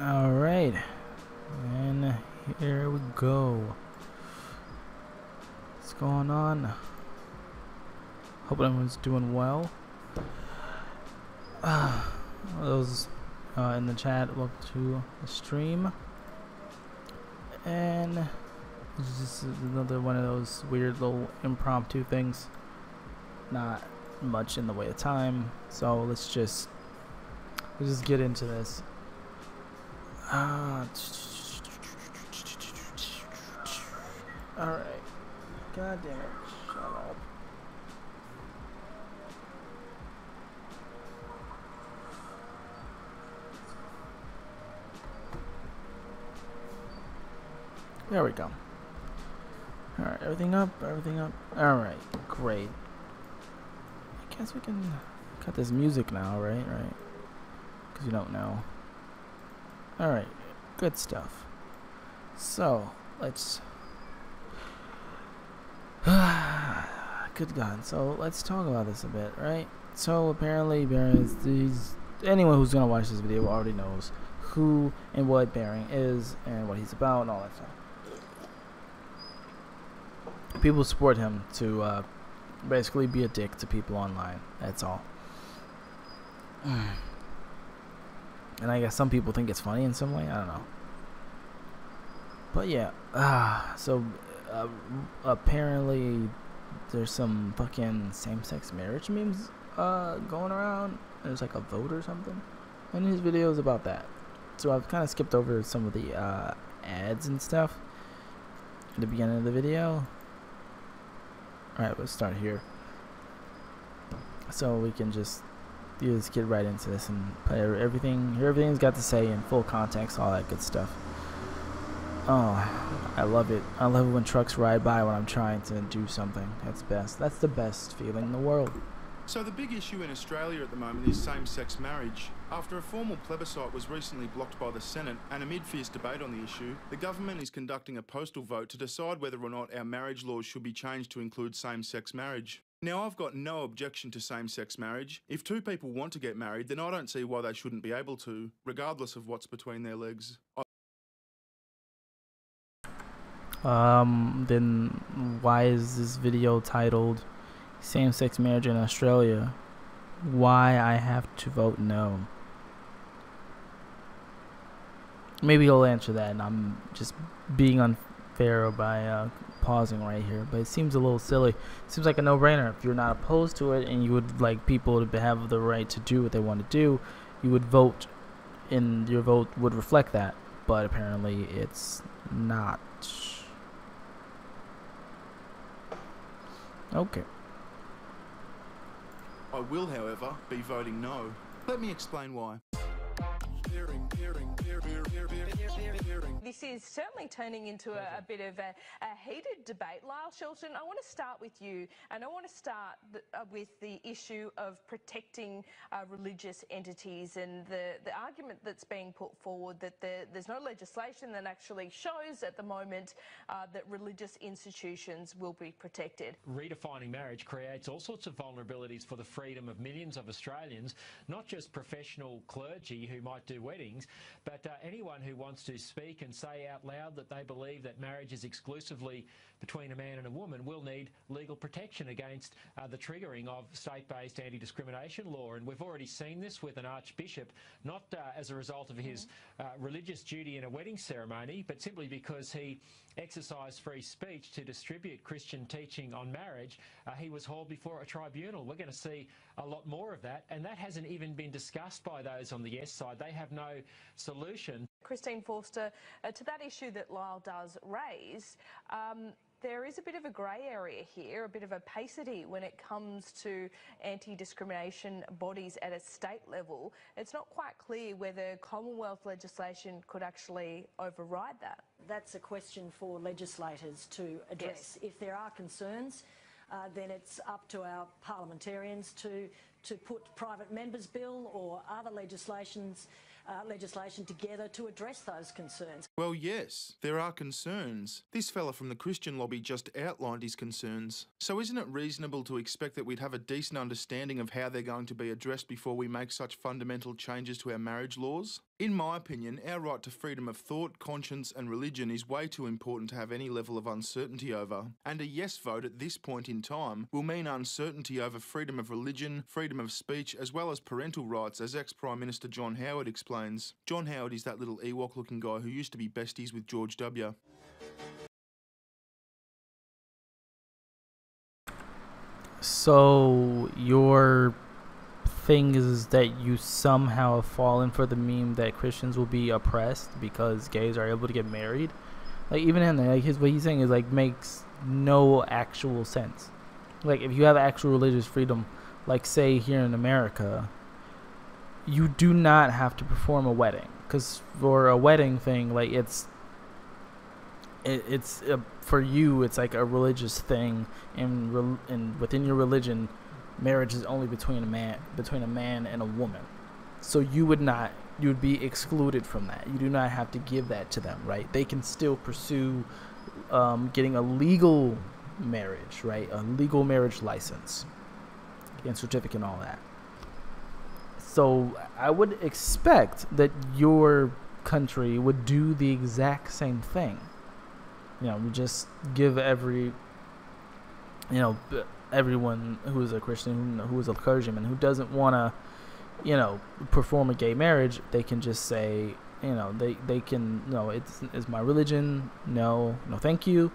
Alright, and here we go. What's going on? Hope everyone's doing well. Those in the chat, welcome to the stream. And this is another one of those weird little impromptu things. Not much in the way of time, so let's just get into this. Alright. God damn it. Shut up. There we go. Alright, everything up, everything up. Alright, great. I guess we can cut this music now, right? Right. Because you don't know. Alright, good stuff. So, let's... Good God. So, let's talk about this a bit, right? So, apparently, anyone who's going to watch this video already knows who and what Baring is and what he's about and all that stuff. People support him to basically be a dick to people online. That's all. And I guess some people think it's funny in some way. I don't know. But yeah. So apparently there's some fucking same-sex marriage memes going around. There's like a vote or something. And his video is about that. So I've kind of skipped over some of the ads and stuff at the beginning of the video. Alright, let's start here. So we can just get right into this and play everything's got to say in full context, all that good stuff. Oh, I love it. I love it when trucks ride by when I'm trying to do something. That's best. That's the best feeling in the world. So the big issue in Australia at the moment is same-sex marriage. After a formal plebiscite was recently blocked by the Senate and amid fierce debate on the issue, the government is conducting a postal vote to decide whether or not our marriage laws should be changed to include same-sex marriage. Now, I've got no objection to same-sex marriage. If two people want to get married, then I don't see why they shouldn't be able to, regardless of what's between their legs. Then why is this video titled Same-Sex Marriage in Australia? Why I have to vote no? Maybe he'll answer that, and I'm just being unfair by pausing right here. But it seems a little silly. It seems like a no-brainer. If you're not opposed to it, and you would like people to have the right to do what they want to do, you would vote, and your vote would reflect that. But apparently, it's not. Okay. I will, however, be voting no. Let me explain why. This is certainly turning into a bit of a heated debate. Lyle Shelton, I want to start with you, and I want to start with the issue of protecting religious entities and the argument that's being put forward that there's no legislation that actually shows at the moment that religious institutions will be protected. Redefining marriage creates all sorts of vulnerabilities for the freedom of millions of Australians, not just professional clergy who might do weddings, but anyone who wants to speak and say out loud that they believe that marriage is exclusively between a man and a woman will need legal protection against the triggering of state-based anti-discrimination law. And we've already seen this with an archbishop, not as a result of his religious duty in a wedding ceremony, but simply because he exercised free speech to distribute Christian teaching on marriage. He was hauled before a tribunal. We're going to see a lot more of that, and that hasn't even been discussed by those on the yes side. They have no solution. Christine Forster, to that issue that Lyle does raise, there is a bit of a grey area here, a bit of opacity when it comes to anti-discrimination bodies at a state level. It's not quite clear whether Commonwealth legislation could actually override that. That's a question for legislators to address. Yes. If there are concerns, then it's up to our parliamentarians to put private members' bill or other legislation together to address those concerns. Well, yes, there are concerns. This fella from the Christian lobby just outlined his concerns. So isn't it reasonable to expect that we'd have a decent understanding of how they're going to be addressed before we make such fundamental changes to our marriage laws? In my opinion, our right to freedom of thought, conscience and religion is way too important to have any level of uncertainty over, and a yes vote at this point in time will mean uncertainty over freedom of religion, freedom of speech, as well as parental rights, as ex-Prime Minister John Howard explains. John Howard is that little Ewok-looking guy who used to be besties with George W. So your thing is that you somehow have fallen for the meme that Christians will be oppressed because gays are able to get married. Like, even in there, like, what he's saying is like makes no actual sense. Like, if you have actual religious freedom, like say here in America, you do not have to perform a wedding, because for a wedding thing, like for you, it's like a religious thing, and within your religion, marriage is only between a man and a woman. So you would be excluded from that. You do not have to give that to them, right? They can still pursue getting a legal marriage, right? A legal marriage license and certificate and all that. So I would expect that your country would do the exact same thing. You know, we just give everyone who is a Christian, who is a clergyman, who doesn't want to, perform a gay marriage, they can just say, they can, no, it's my religion, no, thank you.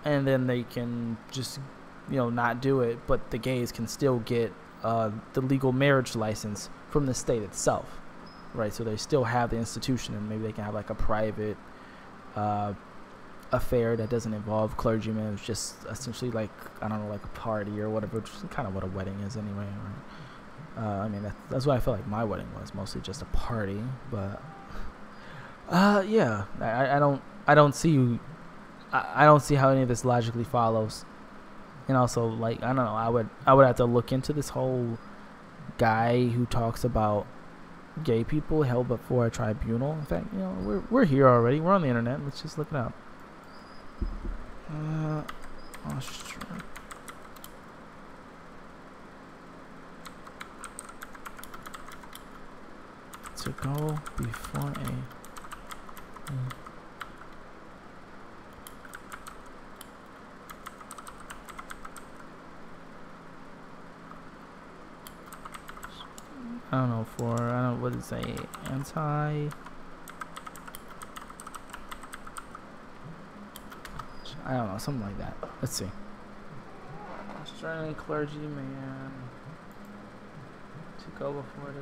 And then they can just, not do it, but the gays can still get the legal marriage license from the state itself, right? So they still have the institution, and maybe they can have like a private affair that doesn't involve clergymen. It's just essentially like, I don't know, like a party or whatever, which is kind of what a wedding is anyway, right? I mean, that's what I felt like my wedding was, mostly just a party. But yeah, I don't see how any of this logically follows. And also, like, I don't know, I would have to look into this whole guy who talks about gay people held before a tribunal. In fact, we're here already. We're on the internet. Let's just look it up. Austria. To go before a what did it say? I don't know, something like that. Let's see. Australian clergyman to go before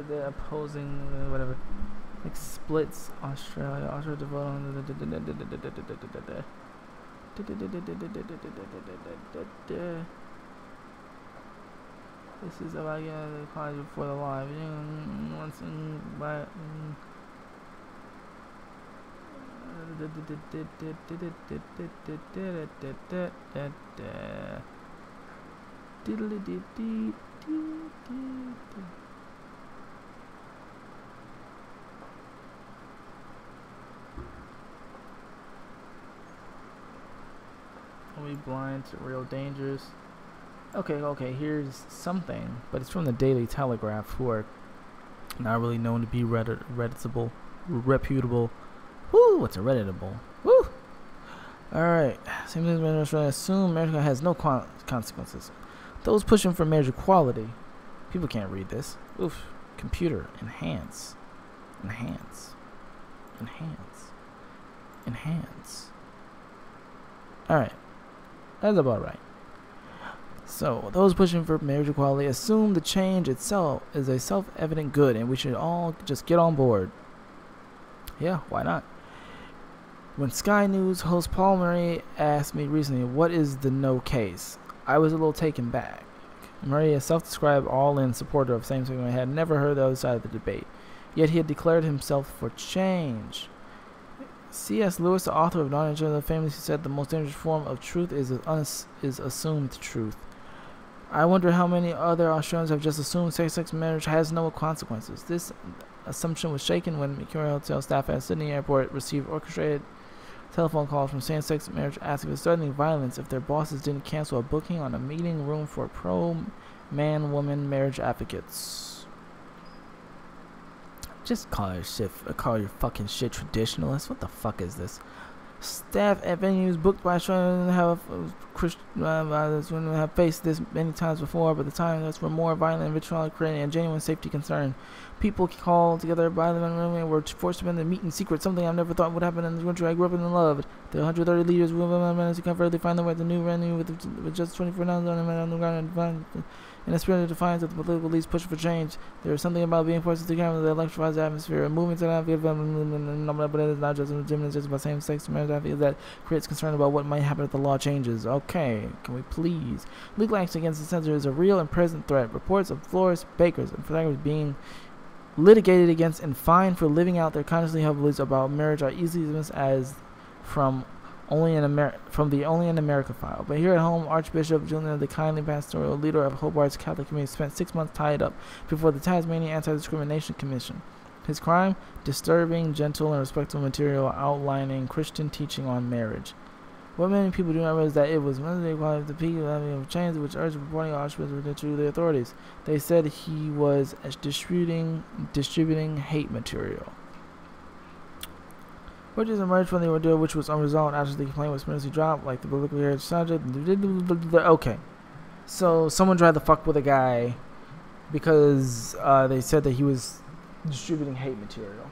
the opposing whatever, like splits Australia development. This is about the college before the law. Once in by. Are we blind to real dangers? Okay, here's something, but it's from the Daily Telegraph, who are not really known to be reputable. Woo, what's a redditable? Woo! Alright, same thing as Australia. Assume America has no consequences. Those pushing for marriage equality. People can't read this. Oof. Computer. Enhance. Alright. That's about right. So, those pushing for marriage equality assume the change itself is a self-evident good, and we should all just get on board. Yeah, why not? When Sky News host Paul Murray asked me recently, what is the no case? I was a little taken back. Murray, a self-described all-in supporter of same-sex marriage, had never heard the other side of the debate. Yet he had declared himself for change. C.S. Lewis, the author of Knowledge of the Family, said the most dangerous form of truth is assumed truth. I wonder how many other Australians have just assumed same-sex marriage has no consequences. This assumption was shaken when Mercury Hotel staff at Sydney Airport received orchestrated telephone calls from same-sex marriage asking for threatening violence if their bosses didn't cancel a booking on a meeting room for a man-woman marriage advocates. Just call your fucking shit traditionalist. What the fuck is this? Staff at venues booked by Australian have Christian women have faced this many times before, but the times were more violent and vitriolic, creating a genuine safety concern. People called together by the men and women were forced to meet in secret, something I never thought would happen in the country I grew up in and loved. The 130 leaders managed to comfortably find their way to the new venue with just 24 nuns on the ground. In a spirit of defiance of the political elites pushing for change, there is something about being forced to camera that electrifies the atmosphere. A movement to but it is not just legitimate, it's just about same-sex marriage that creates concern about what might happen if the law changes. Okay, can we please? Legal action against the censor is a real and present threat. Reports of florists, bakers, and photographers being litigated against and fined for living out their consciously held beliefs about marriage are easily dismissed as from the Only in America file. But here at home, Archbishop Julian, the kindly pastoral leader of Hobart's Catholic community, spent 6 months tied up before the Tasmania Anti-Discrimination Commission. His crime? Disturbing, gentle, and respectful material outlining Christian teaching on marriage. What many people do not realize is that it was Wednesday equality of the people having changed, which urged reporting Archbishop to the authorities. They said he was distributing hate material. Which has emerged from the ordeal, which was unresolved after the complaint was merely dropped, like the biblical heritage subject. Okay. So, someone tried to fuck with a guy because they said that he was distributing hate material.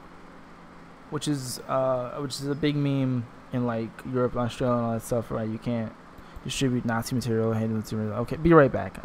Which is a big meme in, like, Europe and Australia and all that stuff, right? You can't distribute Nazi material, hate material. Okay, be right back.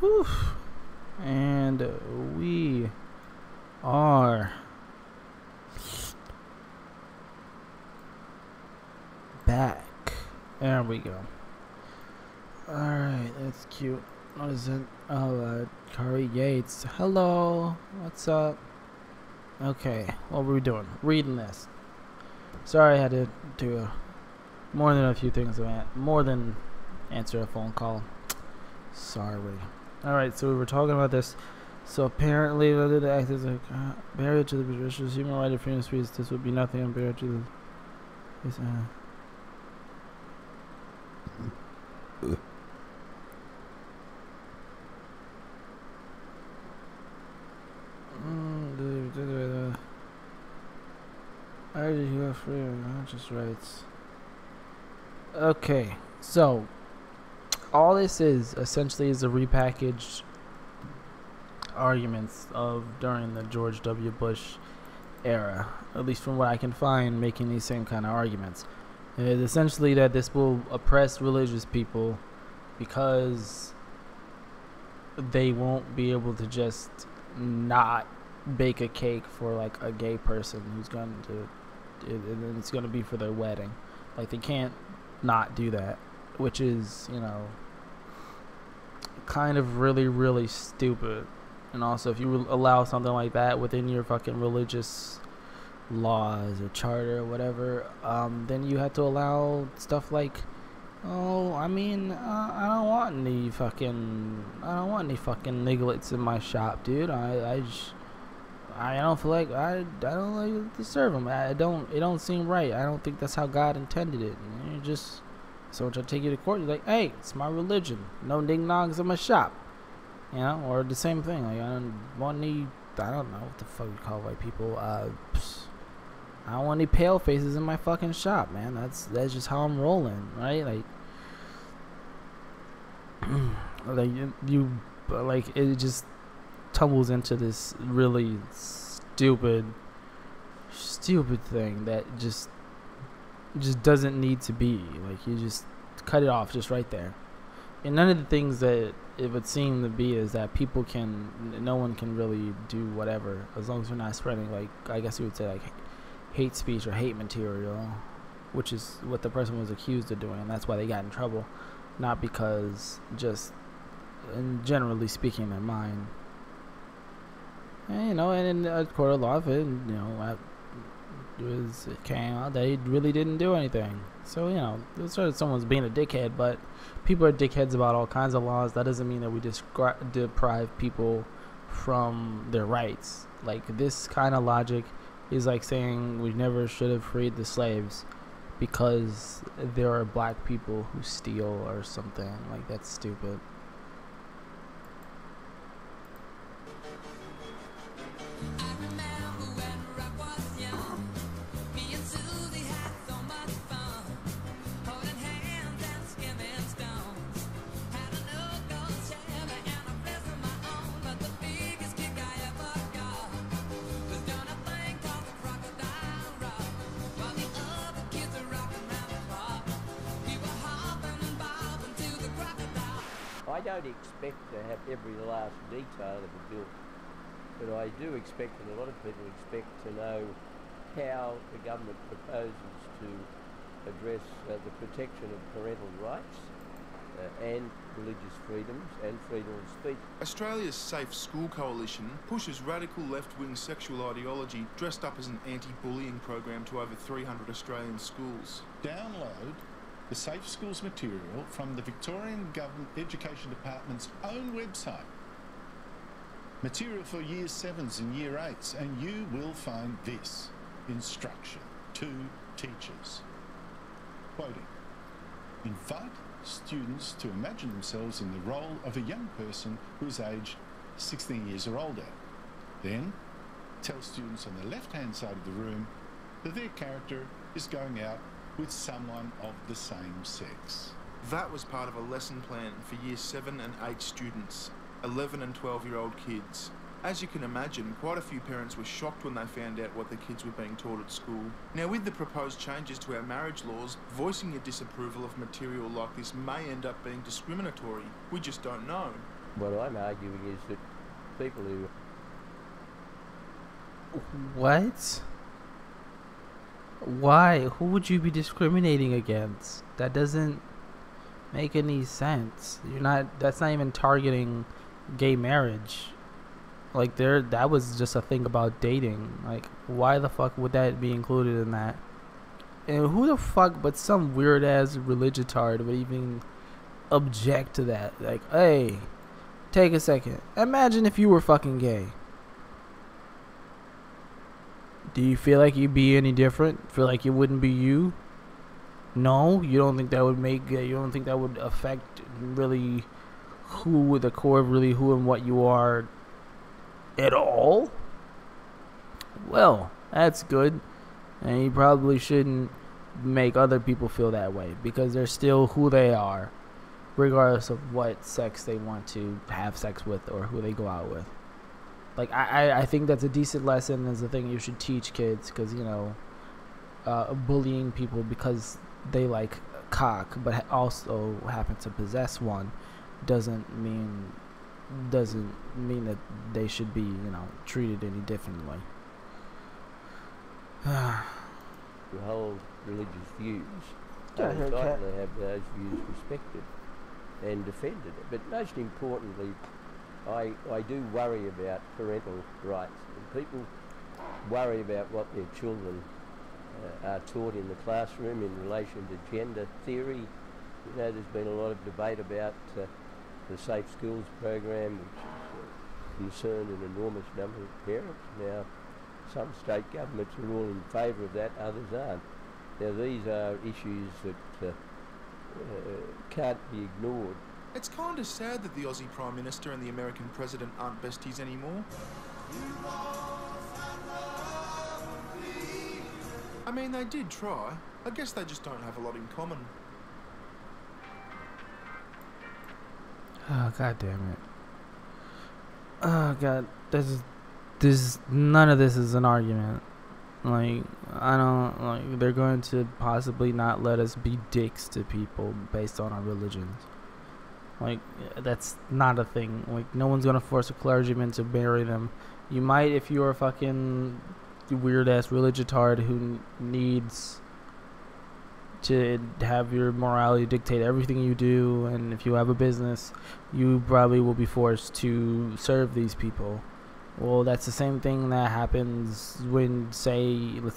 Whew. And we are back. There we go. Alright, that's cute. What is it? Oh, Kari Yates. Hello. What's up? Okay, what were we doing? Reading this. Sorry I had to do more than a few things. More than answer a phone call. Sorry. Alright, so we were talking about this. So apparently, whether the act is a barrier to the traditional human right of freedom of speech, this would be nothing on barrier to the... You have freedom, just rights. Okay, so all this is essentially is a repackaged arguments of during the George W. Bush era, at least from what I can find, making these same kind of arguments. It is essentially that this will oppress religious people because they won't be able to just not bake a cake for like a gay person who's going to, and it's going to be for their wedding. Like they can't not do that, which is, you know, kind of really, really stupid. And also, if you allow something like that within your fucking religious laws or charter or whatever, then you have to allow stuff like, oh, I mean, I don't want any fucking nigglets in my shop, dude. I don't feel like I don't like to serve them. It don't seem right. I don't think that's how God intended it. And you just, someone try to take you to court, you're like, hey, it's my religion. No ning-nongs in my shop. You know, or the same thing. Like, I don't want any, I don't know what the fuck you call white people. I don't want any pale faces in my fucking shop, man. That's just how I'm rolling, right? Like, like it just tumbles into this really stupid thing that just doesn't need to be. Like, you just cut it off just right there. And none of the things that it would seem to be is that no one can really do whatever as long as they're not spreading, like, I guess you would say, like, hate speech or hate material, which is what the person was accused of doing, and that's why they got in trouble, not because just, and generally speaking, their mind. And, you know, and in a court of law, it came out they really didn't do anything. So, you know, it's sort of someone's being a dickhead, but people are dickheads about all kinds of laws. That doesn't mean that we deprive people from their rights. Like, this kind of logic is like saying we never should have freed the slaves because there are black people who steal or something. Like, that's stupid. I don't expect to have every last detail of a bill, but I do expect, and a lot of people expect, to know how the government proposes to address the protection of parental rights and religious freedoms and freedom of speech. Australia's Safe School Coalition pushes radical left-wing sexual ideology dressed up as an anti-bullying program to over 300 Australian schools. Download the Safe Schools material from the Victorian Government Education Department's own website. Material for Year 7s and Year 8s, and you will find this instruction to teachers. Quoting, invite students to imagine themselves in the role of a young person who is aged 16 years or older. Then, tell students on the left-hand side of the room that their character is going out with someone of the same sex. That was part of a lesson plan for Year 7 and 8 students, 11 and 12-year-old kids. As you can imagine, quite a few parents were shocked when they found out what their kids were being taught at school. Now, with the proposed changes to our marriage laws, voicing your disapproval of material like this may end up being discriminatory. We just don't know. What I'm arguing is that people who... What? Why? Who would you be discriminating against? That doesn't make any sense. That's not even targeting gay marriage. Like, that was just a thing about dating. Like, why the fuck would that be included in that? And who the fuck but some weird ass religitard would even object to that? Like, hey, take a second. Imagine if you were fucking gay. Do you feel like you'd be any different? Feel like it wouldn't be you? No? You don't think that would you don't think that would affect really who, the core of really who and what you are at all? Well, that's good. And you probably shouldn't make other people feel that way, because they're still who they are, regardless of what sex they want to have sex with or who they go out with. Like, I think that's a decent lesson, is a thing you should teach kids, because, you know, bullying people because they like cock but also happen to possess one doesn't mean that they should be, you know, treated any differently. Who hold religious views are entitled to have those views respected and defended. But most importantly, I do worry about parental rights, and people worry about what their children are taught in the classroom in relation to gender theory. You know, there's been a lot of debate about the Safe Schools program, which has concerned an enormous number of parents. Now, some state governments are all in favour of that, others aren't. Now, these are issues that can't be ignored. It's kind of sad that the Aussie Prime Minister and the American President aren't besties anymore. I mean, they did try. I guess they just don't have a lot in common. Oh, god damn it. Oh god, this none of this is an argument. Like, I don't, like, they're going to possibly not let us be dicks to people based on our religions. Like, that's not a thing. Like, no one's gonna force a clergyman to marry them. You might if you're a fucking weird ass religitard who needs to have your morality dictate everything you do, and if you have a business, you probably will be forced to serve these people. Well, that's the same thing that happens when, let's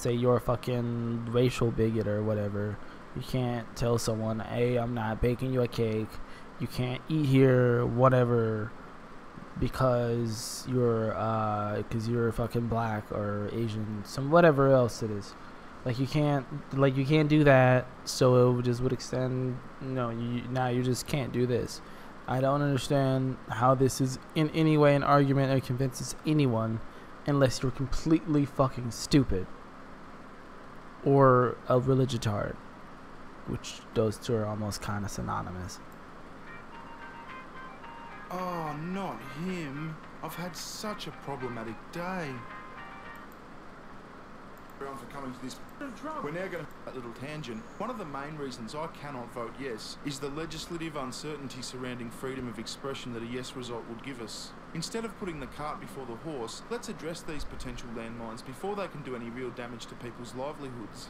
say you're a fucking racial bigot or whatever. You can't tell someone, hey, I'm not baking you a cake, you can't eat here, whatever, because you're fucking black or Asian, some whatever else it is. Like, you can't do that, so it just would extend, now you just can't do this. I don't understand how this is in any way an argument that convinces anyone, unless you're completely fucking stupid or a religitard, which those two are almost kind of synonymous. Oh, not him. I've had such a problematic day. Everyone for coming to this. We're now going to that little tangent. One of the main reasons I cannot vote yes is the legislative uncertainty surrounding freedom of expression that a yes result would give us. Instead of putting the cart before the horse, let's address these potential landmines before they can do any real damage to people's livelihoods.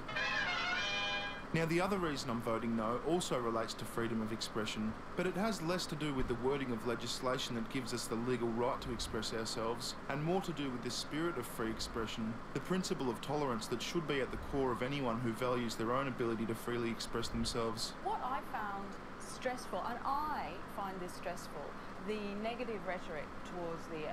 Now, the other reason I'm voting no also relates to freedom of expression, but it has less to do with the wording of legislation that gives us the legal right to express ourselves, and more to do with the spirit of free expression, the principle of tolerance that should be at the core of anyone who values their own ability to freely express themselves. What I found stressful, and I find this stressful, the negative rhetoric towards the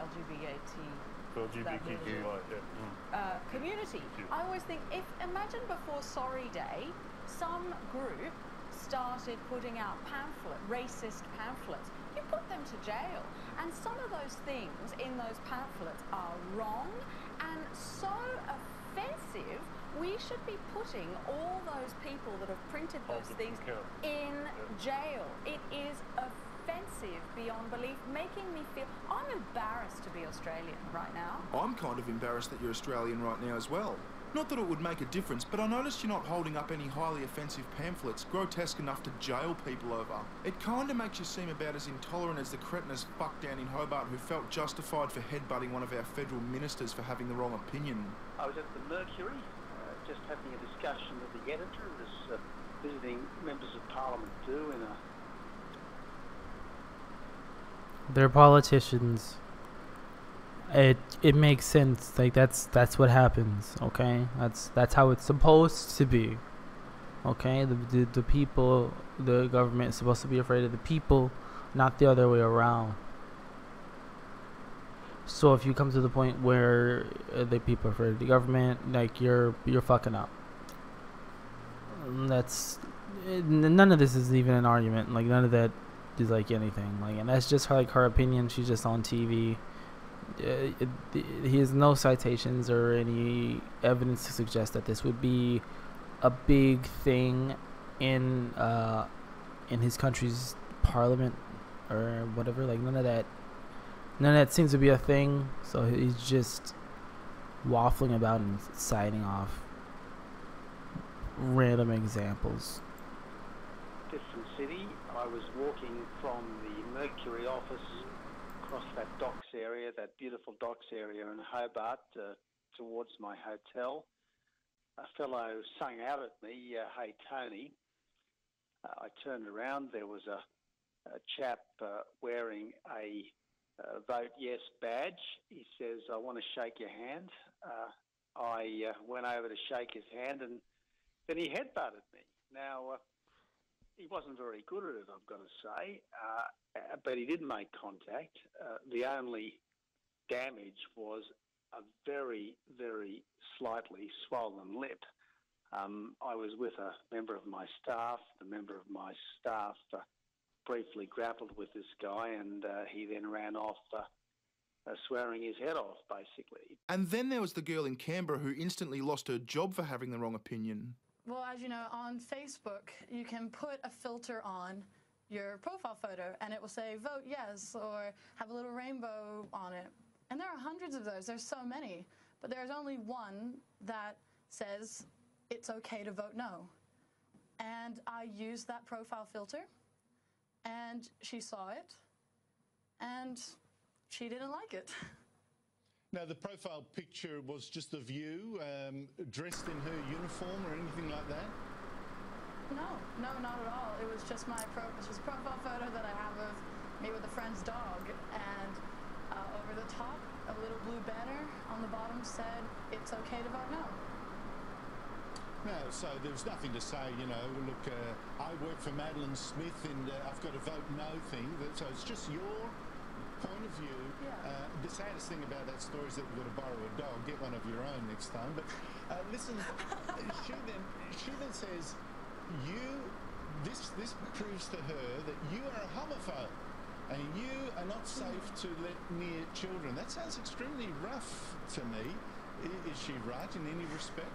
community. I always think, imagine before Sorry Day, some group started putting out racist pamphlets. You put them to jail. And some of those things in those pamphlets are wrong and so offensive. We should be putting all those people that have printed those things in jail. It is offensive beyond belief, making me feel... I'm embarrassed to be Australian right now. I'm kind of embarrassed that you're Australian right now as well. Not that it would make a difference, but I noticed you're not holding up any highly offensive pamphlets grotesque enough to jail people over. It kinda makes you seem about as intolerant as the cretin as fuck down in Hobart who felt justified for headbutting one of our federal ministers for having the wrong opinion. I was at the Mercury, just having a discussion with the editor, as visiting members of Parliament do in a... They're politicians. It makes sense. Like that's what happens. Okay, that's how it's supposed to be. Okay, the people, the government is supposed to be afraid of the people, not the other way around. So if you come to the point where the people are afraid of the government, like you're fucking up. That's none of this is even an argument. Like none of that is like anything. Like, and that's just her opinion. She's just on TV. He has no citations or any evidence to suggest that this would be a big thing in his country's parliament or whatever. Like none of that seems to be a thing. So he's just waffling about and citing off random examples. Different city. I was walking from the Mercury office across that docks area, that beautiful docks area in Hobart, towards my hotel. A fellow sung out at me, "Hey Tony." I turned around. There was a chap wearing a Vote Yes badge. He says, "I want to shake your hand." I went over to shake his hand, and then he headbutted me. Now, he wasn't very good at it, I've got to say, but he did make contact. The only damage was a very, very slightly swollen lip. I was with a member of my staff. The member of my staff briefly grappled with this guy, and he then ran off swearing his head off, basically. And then there was the girl in Canberra who instantly lost her job for having the wrong opinion. Well, as you know, on Facebook, you can put a filter on your profile photo and it will say, "Vote yes," or have a little rainbow on it. And there are hundreds of those. There's so many. But there's only one that says it's okay to vote no. And I used that profile filter, and she saw it, and she didn't like it. Now, the profile picture was just of you, dressed in her uniform or anything like that? No, not at all. It was just my profile photo that I have of me with a friend's dog, and over the top, a little blue banner on the bottom said, "It's okay to vote no." No, so there was nothing to say, you know, look, I work for Madeline Smith and I've got a vote no thing. So it's just your point of view. Yeah. The saddest thing about that story is that you've got to borrow a dog. Get one of your own next time. But listen, she then says, this proves to her that you are a homophobe and you are not safe to let near children. That sounds extremely rough to me. Is she right in any respect?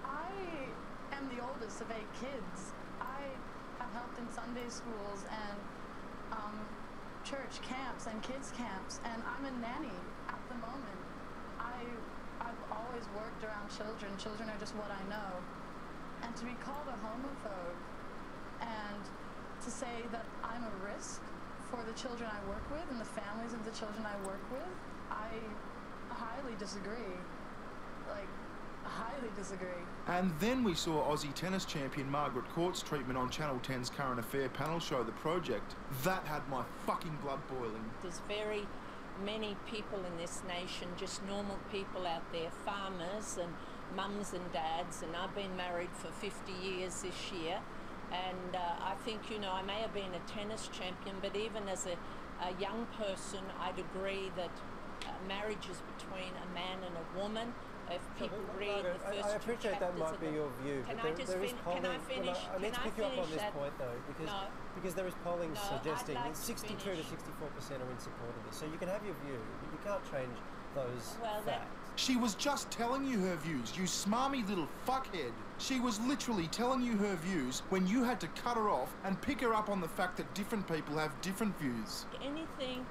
I am the oldest of 8 kids. I have helped in Sunday schools and church camps and kids camps, and I'm a nanny at the moment. I've always worked around children. Children are just what I know. And to be called a homophobe and to say that I'm a risk for the children I work with and the families of the children I work with, I highly disagree. Like, highly disagree. And then we saw Aussie tennis champion Margaret Court's treatment on Channel 10's current affair panel show, The Project. That had my fucking blood boiling. There's very many people in this nation, just normal people out there, farmers and mums and dads, and I've been married for 50 years this year, and I think, you know, I may have been a tennis champion, but even as a young person, I'd agree that marriage is between a man and a woman. If people read the first I appreciate that might be your view, but there is polling. Can I finish? I need to pick you up on this point though, because there is polling suggesting that 62 to 64% are in support of this. So you can have your view, but you can't change those facts. She was just telling you her views, you smarmy little fuckhead. She was literally telling you her views when you had to cut her off and pick her up on the fact that different people have different views. Anything.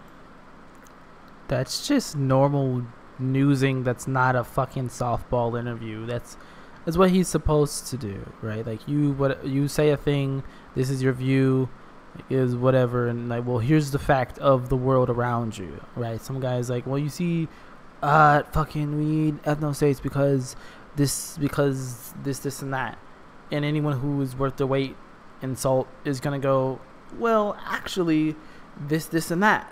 That's just normal newsing that's not a fucking softball interview. That's what he's supposed to do, right? Like you say a thing, this is your view, is whatever, and like, well, here's the fact of the world around you, right? Some guy's like, well, you see, fucking we need ethno states because this and that, and anyone who is worth their weight in salt is gonna go, well, actually, this and that.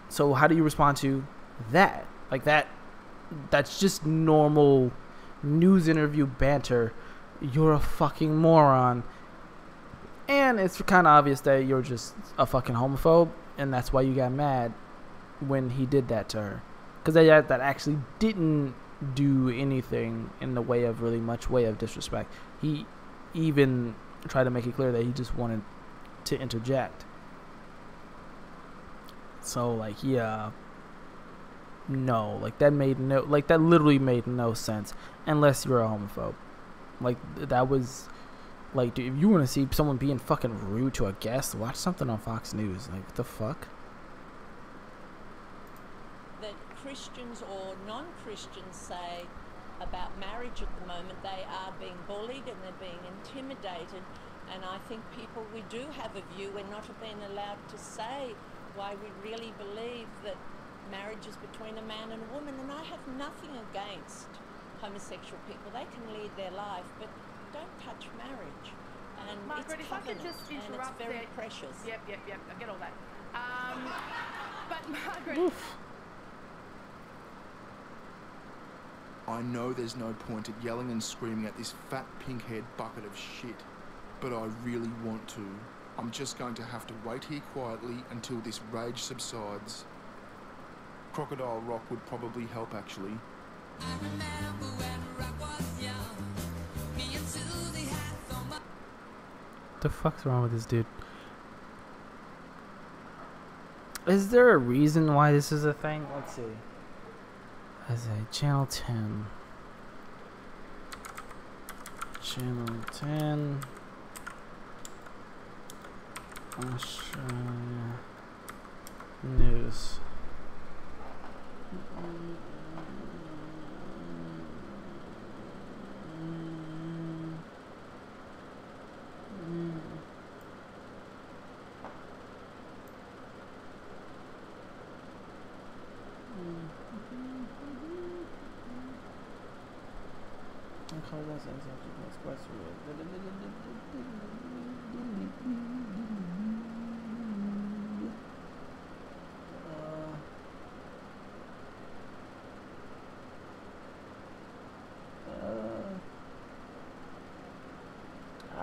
So how do you respond to that? Like that's just normal news interview banter. You're a fucking moron. And it's kind of obvious that you're just a fucking homophobe, and that's why you got mad when he did that to her. Because that actually didn't do anything in the way of really much way of disrespect. He even tried to make it clear that he just wanted to interject. So, like, yeah, no, like that literally made no sense unless you're a homophobe. Like, that was, like, dude, if you want to see someone being fucking rude to a guest, watch something on Fox News. Like, what the fuck? That Christians or non-Christians say about marriage at the moment, they are being bullied and they're being intimidated. And I think we do have a view. We're not being allowed to say why we really believe that marriage is between a man and a woman. And I have nothing against homosexual people. They can lead their life, but don't touch marriage. And Margaret, it's if I could covenant, just and interrupt it's very there. precious. Yep, I get all that. But Margaret... Oof. I know there's no point at yelling and screaming at this fat pink-haired bucket of shit, but I really want to. I'm just going to have to wait here quietly until this rage subsides. Crocodile Rock would probably help, actually. The fuck's wrong with this dude? Is there a reason why this is a thing? Let's see. As a Channel 10. Channel 10. Australia News.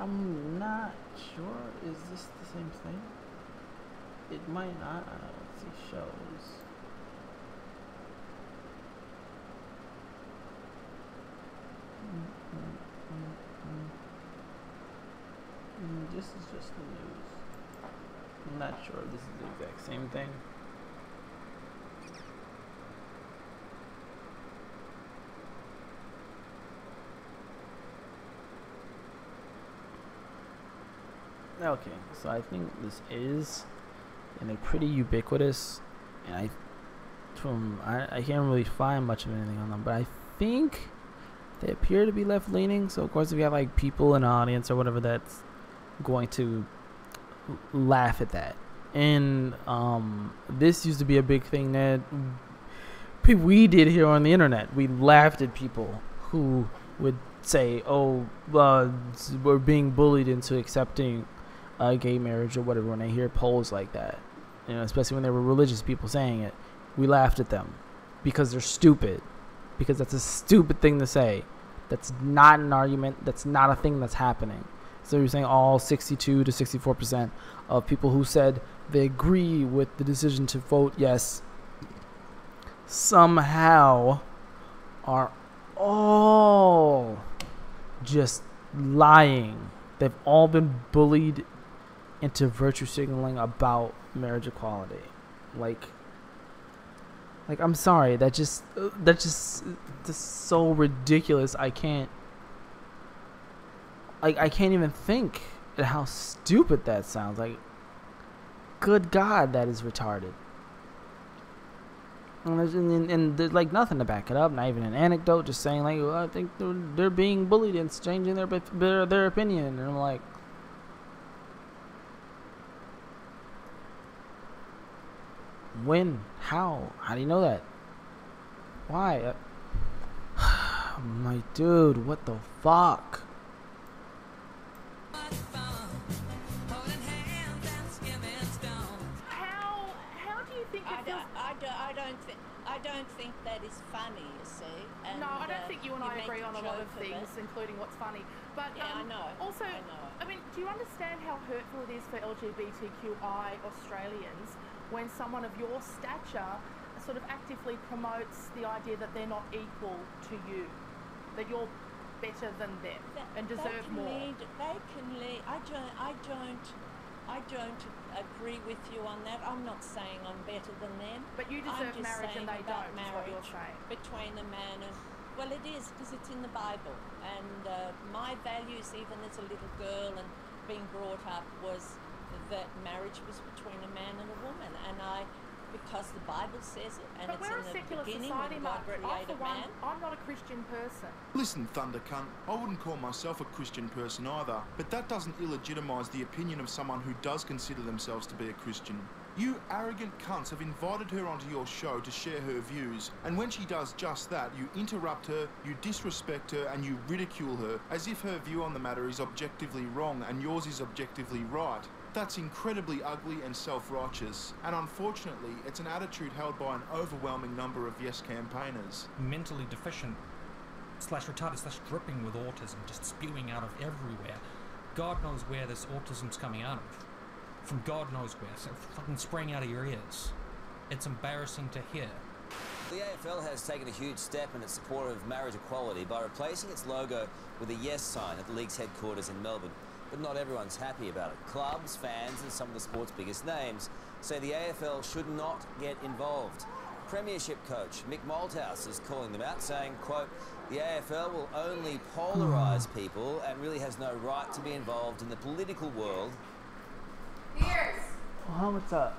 I'm not sure. Is this the same thing? It might not. I don't know. Let's see. Shows. This is just the news. I'm not sure if this is the exact same thing. Okay, so I think this is in a pretty ubiquitous, and I can't really find much of anything on them, but I think they appear to be left-leaning. So of course, if you have like people in the audience or whatever, that's going to laugh at that. And this used to be a big thing that we did here on the internet. We laughed at people who would say, "Oh, we're being bullied into accepting gay marriage," or whatever. When they hear polls like that, you know, especially when they were religious people saying it, we laughed at them because they're stupid. Because that's a stupid thing to say. That's not an argument. That's not a thing that's happening. So you're saying all 62 to 64% of people who said they agree with the decision to vote yes somehow are all just lying. They've all been bullied into virtue signaling about marriage equality. Like I'm sorry, that's just so ridiculous. I can't even think at how stupid that sounds. Like, good God, that is retarded. And there's like nothing to back it up, not even an anecdote, just saying like, well, I think they're being bullied and it's changing their opinion. And I'm like, when? How do you know that? Why? I'm like, dude, what the fuck? How do you think it feels? I don't think that is funny, you see. And, no, I don't think you and I agree on a lot of things, including what's funny. But yeah, I know. Also, I know. I mean, do you understand how hurtful it is for LGBTQI Australians when someone of your stature sort of actively promotes the idea that they're not equal to you, that you're better than them and deserve more? They can lead. I don't agree with you on that. I'm not saying I'm better than them. But you deserve marriage and they don't, is what you're saying. Between a man and... Well, it is, because it's in the Bible. And my values, even as a little girl and being brought up, was that marriage was between a man and a woman. And because the Bible says it, and but it's in the beginning when God created man. I'm not a Christian person. Listen, Thunder Cunt, I wouldn't call myself a Christian person either, but that doesn't illegitimise the opinion of someone who does consider themselves to be a Christian. You arrogant cunts have invited her onto your show to share her views, and when she does just that, you interrupt her, you disrespect her, and you ridicule her, as if her view on the matter is objectively wrong and yours is objectively right. That's incredibly ugly and self-righteous, and unfortunately, it's an attitude held by an overwhelming number of Yes campaigners. Mentally deficient, /retarded, /dripping with autism, just spewing out of everywhere. God knows where this autism's coming out of. From God knows where, so fucking spraying out of your ears. It's embarrassing to hear. The AFL has taken a huge step in its support of marriage equality by replacing its logo with a yes sign at the league's headquarters in Melbourne. But not everyone's happy about it. Clubs, fans and some of the sport's biggest names say the AFL should not get involved. Premiership coach Mick Malthouse is calling them out, saying, quote, the AFL will only polarise people and really has no right to be involved in the political world. Well, what's up?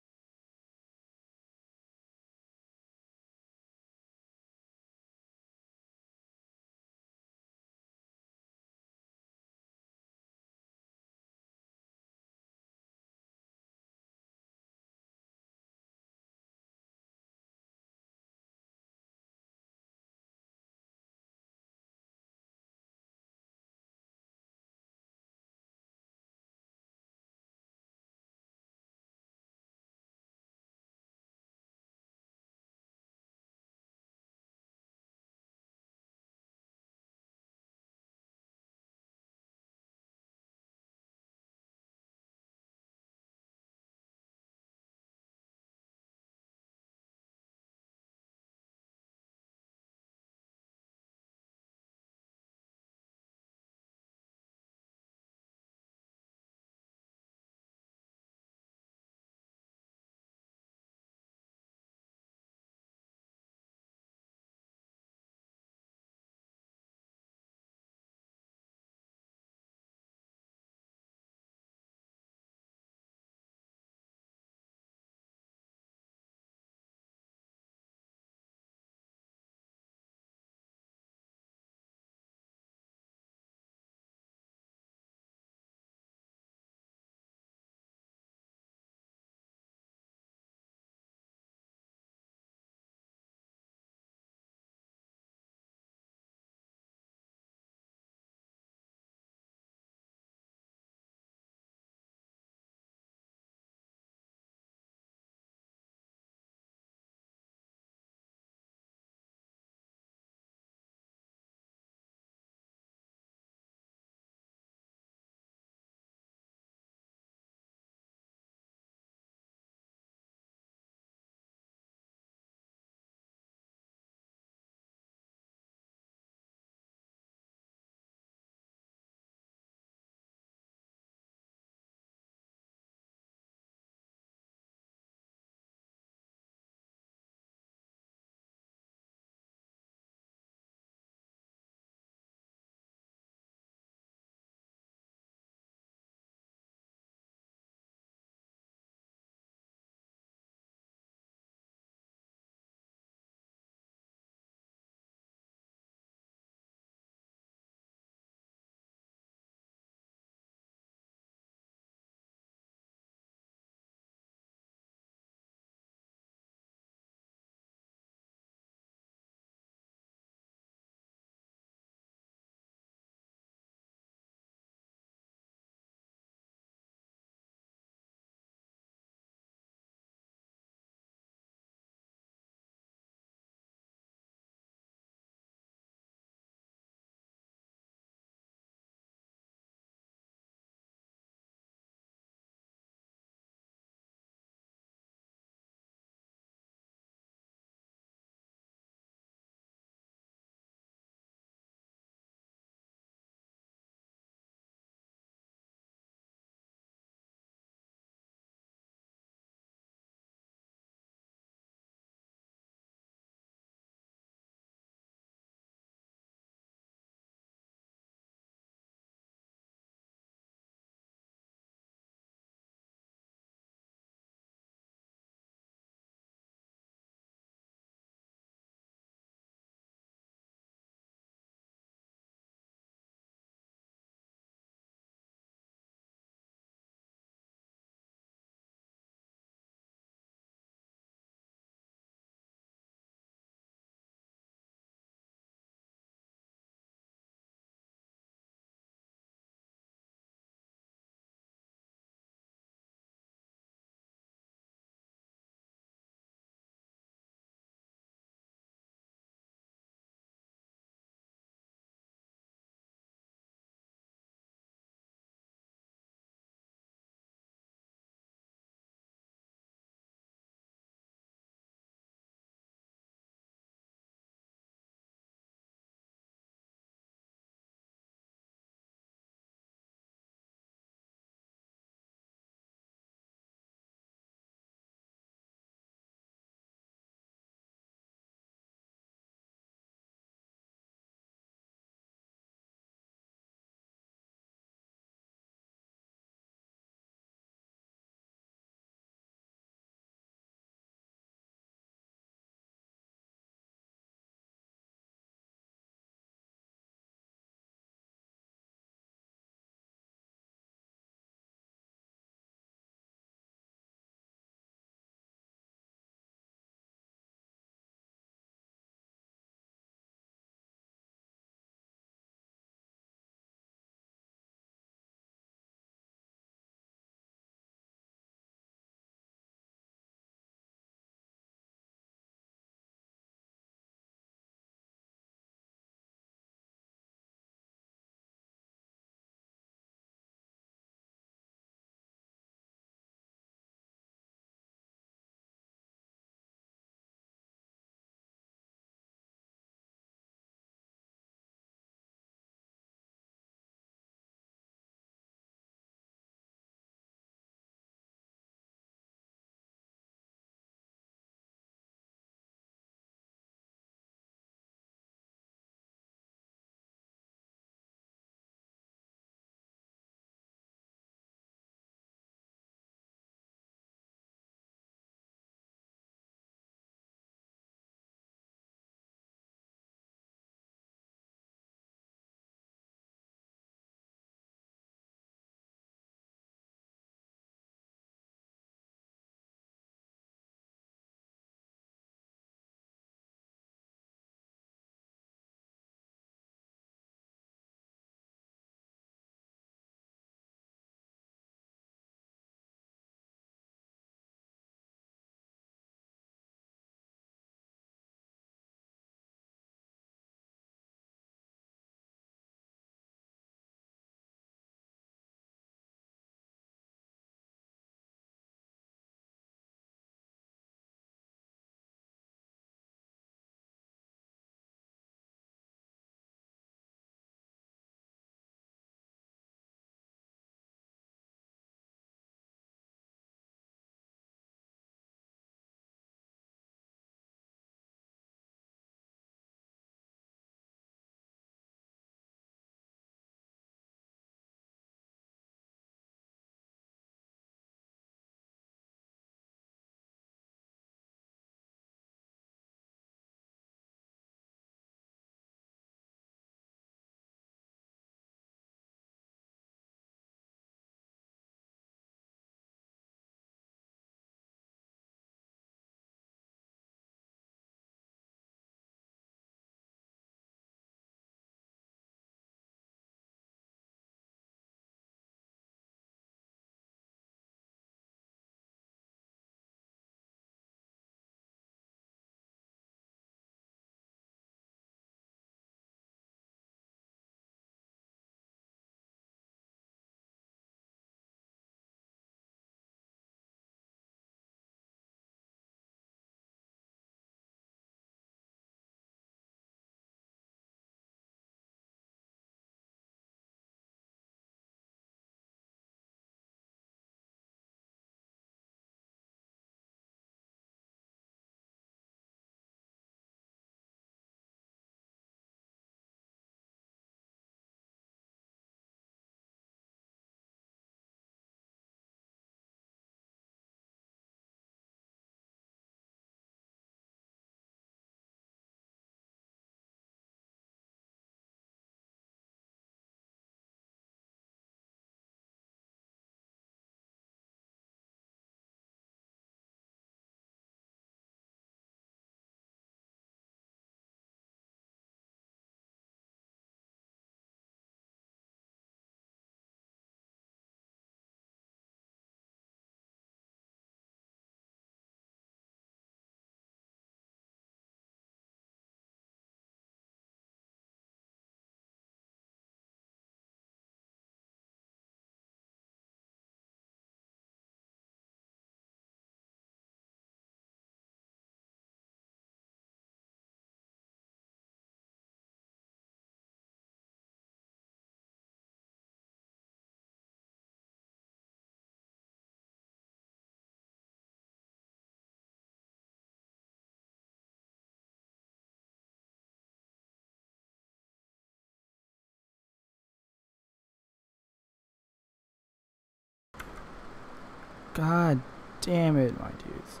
God damn it, my dudes.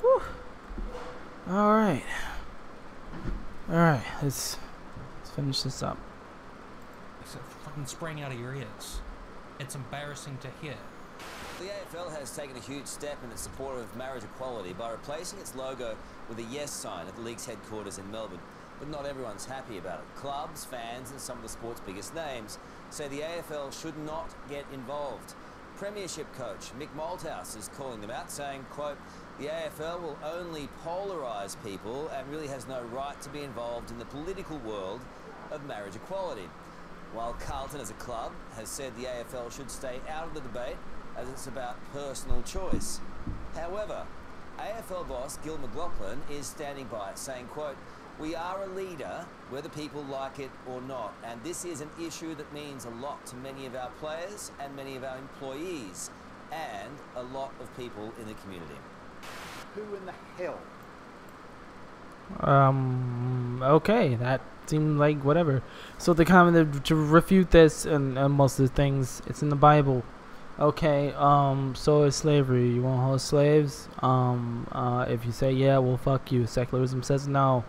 Whew. Alright. Alright, let's finish this up. It's fucking spraying out of your ears. It's embarrassing to hear. The AFL has taken a huge step in its support of marriage equality by replacing its logo with a yes sign at the league's headquarters in Melbourne. But not everyone's happy about it. Clubs, fans and some of the sport's biggest names say the AFL should not get involved. Premiership coach Mick Malthouse is calling them out, saying, quote, the AFL will only polarise people and really has no right to be involved in the political world of marriage equality. While Carlton as a club has said the AFL should stay out of the debate as it's about personal choice. However, AFL boss Gil McLachlan is standing by, saying, quote, we are a leader whether people like it or not, and this is an issue that means a lot to many of our players and many of our employees and a lot of people in the community. Who in the hell? Okay, that seemed like whatever. So the comment to refute this and most of the things, it's in the Bible. Okay, so is slavery. You won't hold slaves? If you say yeah, well, fuck you. Secularism says no.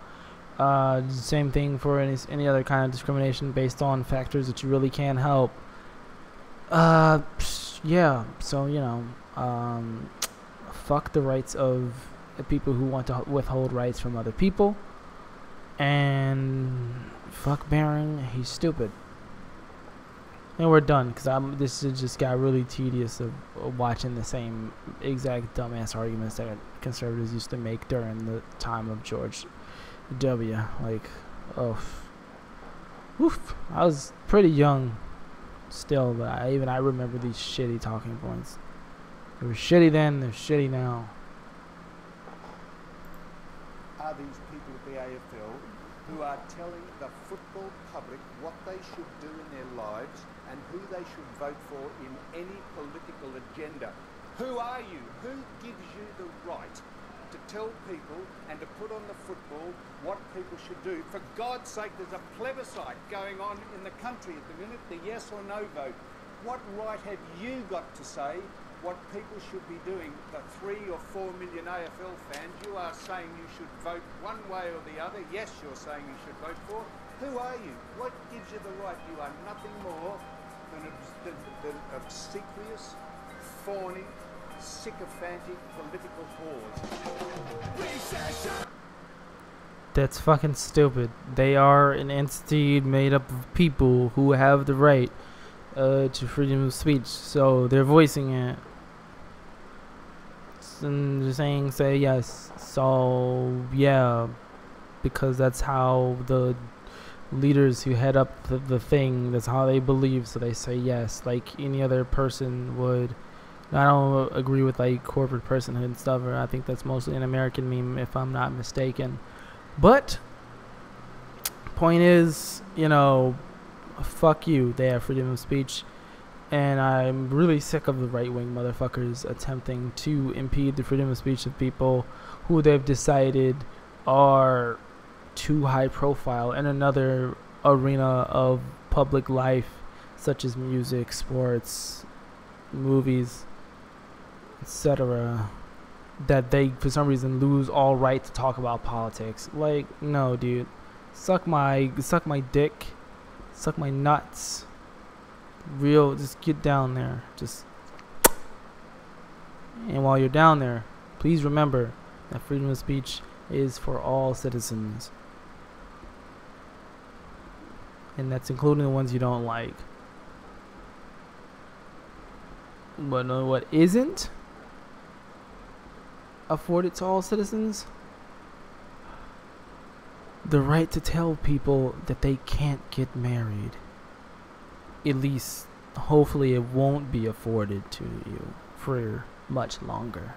Same thing for any other kind of discrimination based on factors that you really can't help. Yeah, so, you know, fuck the rights of the people who want to withhold rights from other people. And fuck Barron, he's stupid. And we're done, because this just got really tedious of watching the same exact dumbass arguments that conservatives used to make during the time of George W. Like, oh, oof. I was pretty young still, but I remember these shitty talking points. They were shitty then, they're shitty now. Are these people at the AFL who are telling the football public what they should do in their lives and who they should vote for in any political agenda? Who are you? Who gives you the right to tell people and to put on the football what people should do? For God's sake, there's a plebiscite going on in the country at the minute, the yes or no vote. What right have you got to say what people should be doing? The 3 or 4 million AFL fans, you are saying you should vote one way or the other. Yes, you're saying you should vote for. Who are you? What gives you the right? You are nothing more than obsequious, fawning, sycophantic political whores. That's fucking stupid. They are an entity made up of people who have the right to freedom of speech, so they're voicing it. And they're saying, say yes. So yeah, because that's how the leaders who head up the thing, that's how they believe, so they say yes, like any other person would. I don't agree with like corporate personhood and stuff, or I think that's mostly an American meme if I'm not mistaken. But point is, you know, fuck you. They have freedom of speech, and I'm really sick of the right-wing motherfuckers attempting to impede the freedom of speech of people who they've decided are too high profile in another arena of public life, such as music, sports, movies, etc., that they for some reason lose all right to talk about politics. Like, no, dude, suck my dick, suck my nuts. Just get down there, and while you're down there, please remember that freedom of speech is for all citizens, and that's including the ones you don't like. But know what isn't afforded to all citizens? The right to tell people that they can't get married. At least, hopefully, it won't be afforded to you for much longer.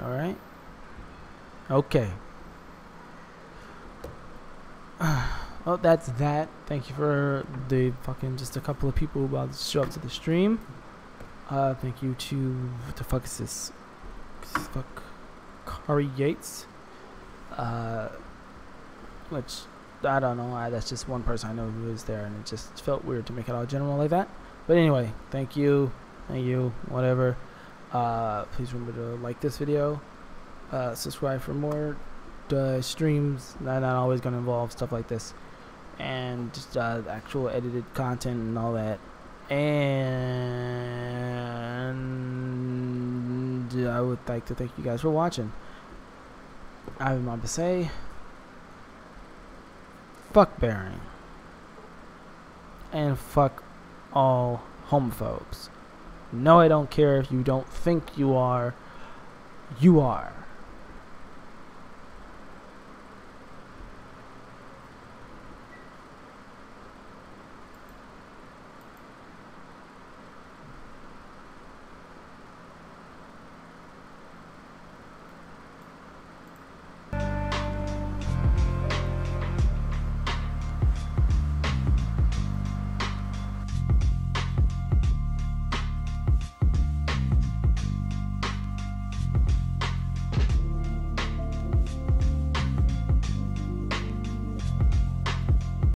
Alright? Okay. Well, that's that. Thank you for the fucking just a couple of people who about to show up to the stream. Thank you to what the fuck is this? Fuck, Kari Yates. Which I don't know. That's just one person I know who is there, and it just felt weird to make it all general like that. But anyway, thank you. and you, whatever. Please remember to like this video, subscribe for more streams. Not always going to involve stuff like this, and just actual edited content and all that. And I would like to thank you guys for watching. I'm Mabasei. Fuck bearing. And fuck all homophobes. No, I don't care if you don't think you are. You are.